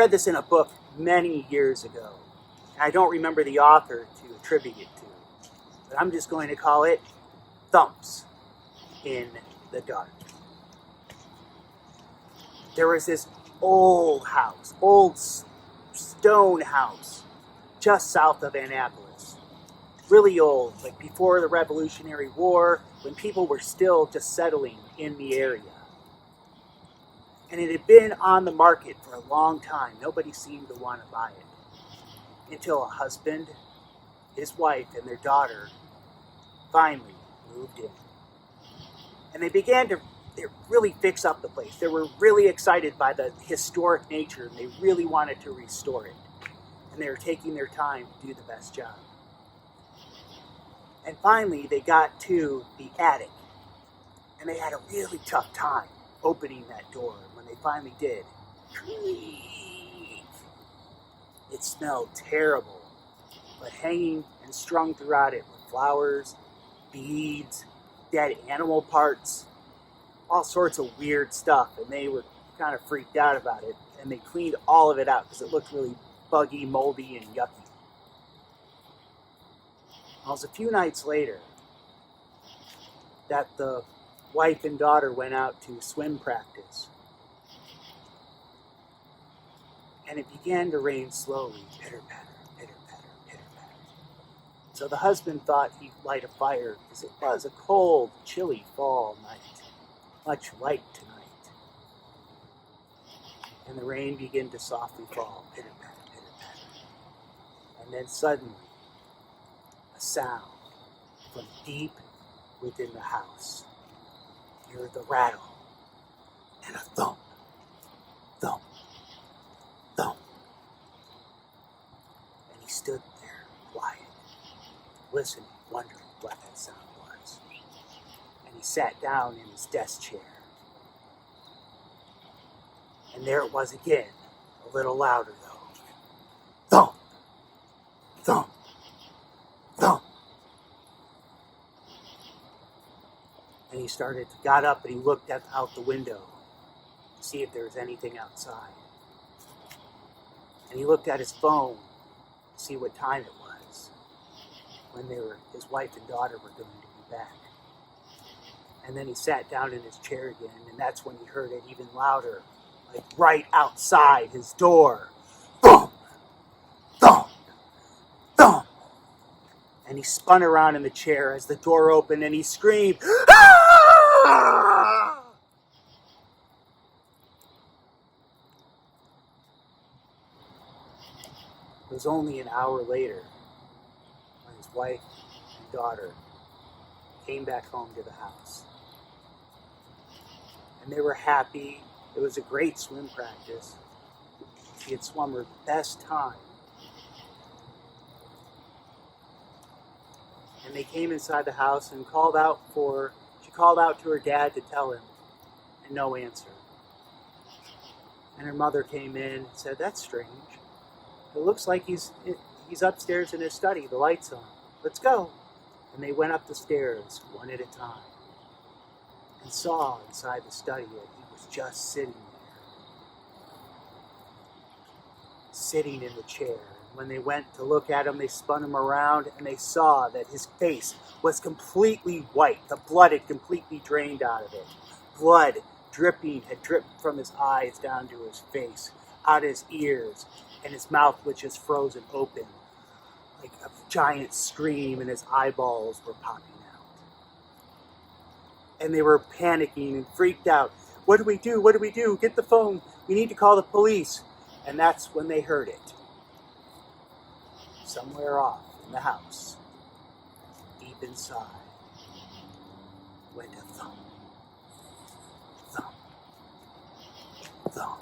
read this in a book many years ago. And I don't remember the author to attribute it to. But I'm just going to call it Thumps in the Dark. There was this old house, old stone house, just south of Annapolis. Really old, like before the Revolutionary War, when people were still just settling in the area. And it had been on the market for a long time. Nobody seemed to want to buy it. Until a husband, his wife, and their daughter finally moved in. And they began to really fix up the place. They were really excited by the historic nature, and they really wanted to restore it. And they were taking their time to do the best job. And finally, they got to the attic. And they had a really tough time opening that door. And when they finally did, it smelled terrible. But hanging and strung throughout it were flowers, beads, dead animal parts, all sorts of weird stuff. And they were kind of freaked out about it. And they cleaned all of it out because it looked really buggy, moldy, and yucky. It was a few nights later that the wife and daughter went out to swim practice. And it began to rain slowly, pitter-patter, pitter-patter, pitter-patter. So the husband thought he'd light a fire because it was a cold, chilly fall night, much like tonight. And the rain began to softly fall, pitter-patter, pitter-patter. And then suddenly, a sound from deep within the house. You heard the rattle and a thump, thump, thump. And he stood there, quiet, listening, wondering what that sound was. And he sat down in his desk chair. And there it was again, a little louder though. Thump, thump, thump. And he got up and he looked out the window to see if there was anything outside. And he looked at his phone to see what time it was when his wife and daughter were going to be back. And then he sat down in his chair again, and that's when he heard it even louder, like right outside his door. Thump! Thump! Thump! And he spun around in the chair as the door opened and he screamed, "Ah!" It was only an hour later when his wife and daughter came back home to the house. And they were happy. It was a great swim practice. She had swum her best time. And they came inside the house and she called out to her dad to tell him, and no answer. And her mother came in and said, "That's strange. It looks like he's upstairs in his study, the light's on. Let's go." And they went up the stairs one at a time and saw inside the study that he was just sitting in the chair. When they went to look at him, they spun him around and they saw that his face was completely white. The blood had completely drained out of it. Blood had dripped from his eyes down to his face, out his ears, and his mouth was just frozen open, like a giant scream, and his eyeballs were popping out. And they were panicking and freaked out. What do we do? What do we do? Get the phone. We need to call the police. And that's when they heard it. Somewhere off in the house, deep inside, went a thump, thump, thump.